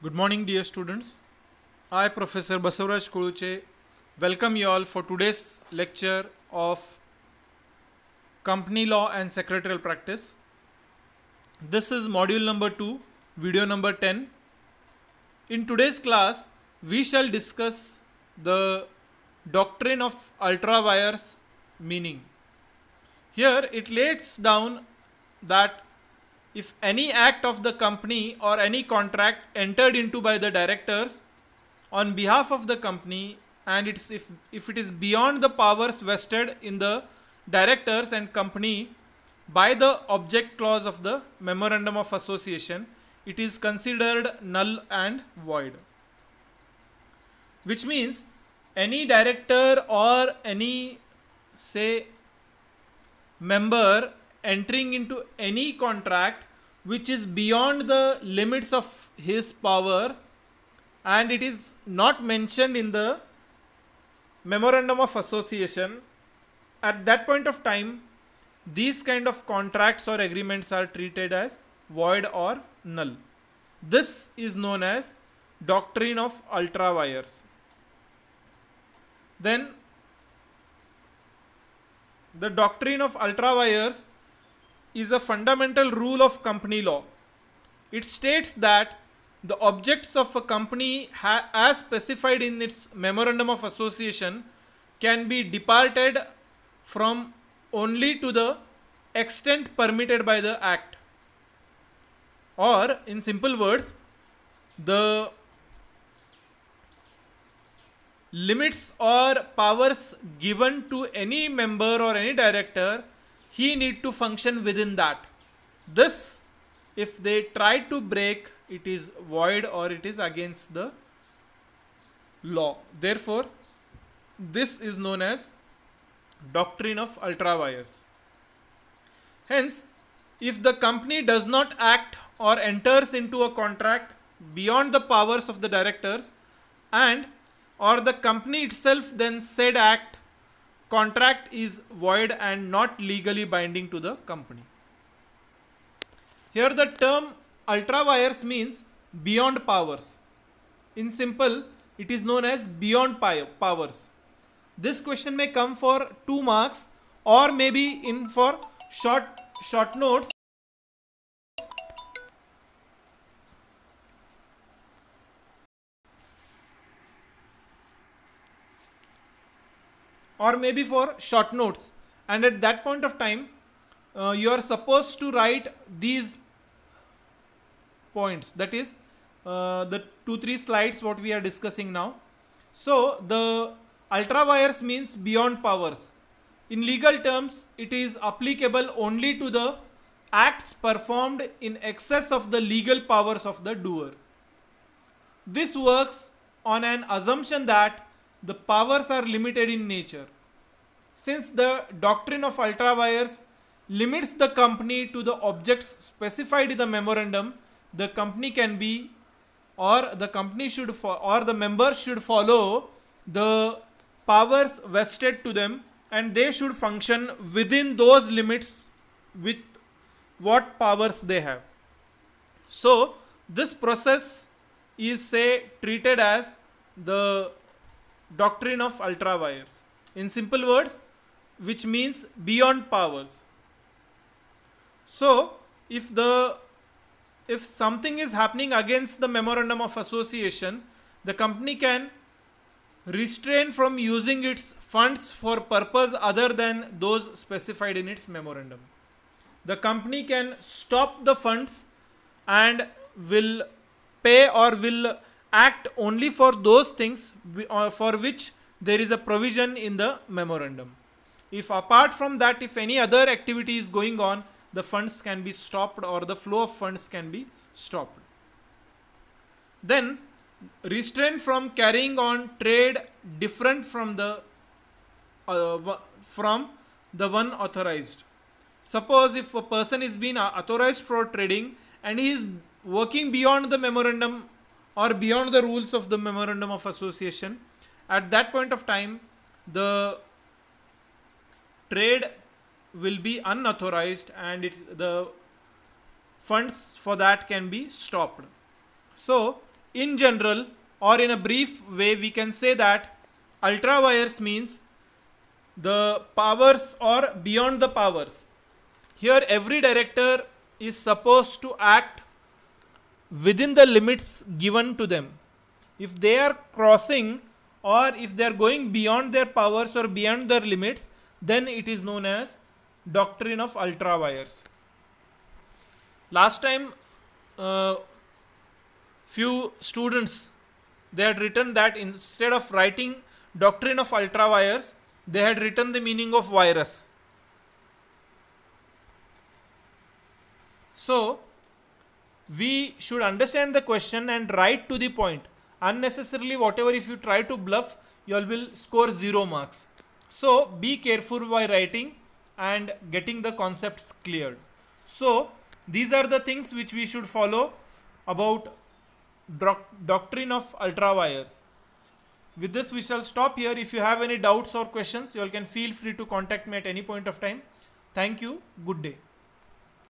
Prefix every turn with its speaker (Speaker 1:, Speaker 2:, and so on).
Speaker 1: Good morning, dear students. I, Professor Basavaraj Kuluche, welcome you all for today's lecture of Company Law and Secretarial Practice. This is module number 2, video number 10. In today's class, we shall discuss the doctrine of ultra vires meaning. Here it lays down that if any act of the company or any contract entered into by the directors on behalf of the company, and if it is beyond the powers vested in the directors and company by the object clause of the memorandum of association, it is considered null and void. Which means any director or any, say, member entering into any contract which is beyond the limits of his power and it is not mentioned in the memorandum of association, at that point of time these kind of contracts or agreements are treated as void or null. This is known as doctrine of ultra vires. Then the doctrine of ultra vires is a fundamental rule of company law. It states that the objects of a company as specified in its memorandum of association can be departed from only to the extent permitted by the act. Or in simple words, the limits or powers given to any member or any director, he need to function within that. This, if they try to break, it is void or it is against the law. Therefore, this is known as doctrine of ultra vires. Hence, if the company does not act or enters into a contract beyond the powers of the directors and or the company itself then said act, contract is void and not legally binding to the company. Here the term ultra vires means beyond powers. In simple, it is known as beyond powers. This question may come for 2 marks or maybe in for short notes or maybe for short notes, and at that point of time you are supposed to write these points, that is the 2-3 slides what we are discussing now. So the ultra vires means beyond powers. In legal terms, it is applicable only to the acts performed in excess of the legal powers of the doer. This works on an assumption that the powers are limited in nature. Since the doctrine of ultra vires limits the company to the objects specified in the memorandum, the company can be or the company should or the members should follow the powers vested to them and they should function within those limits with what powers they have. So this process is, say, treated as the doctrine of ultra vires. In simple words, which means beyond powers. So if something is happening against the memorandum of association, the company can restrain from using its funds for purpose other than those specified in its memorandum. The company can stop the funds and will pay or will act only for those things for which there is a provision in the memorandum. If apart from that, if any other activity is going on, the funds can be stopped or the flow of funds can be stopped. Then restraint from carrying on trade different from the one authorized. Suppose if a person is being authorized for trading and he is working beyond the memorandum or beyond the rules of the memorandum of association, at that point of time the trade will be unauthorized and the funds for that can be stopped. So in general or in a brief way, we can say that ultra wires means the powers or beyond the powers. Here every director is supposed to act within the limits given to them. If they are crossing or if they are going beyond their powers or beyond their limits, then it is known as doctrine of ultra wires. Last time few students, they had written that instead of writing doctrine of ultra wires, they had written the meaning of virus. So we should understand the question and write to the point. Unnecessarily, whatever, if you try to bluff, you all will score 0 marks. So be careful while writing and getting the concepts cleared. So these are the things which we should follow about doctrine of ultra wires. With this we shall stop here. If you have any doubts or questions, you all can feel free to contact me at any point of time. Thank you. Good day.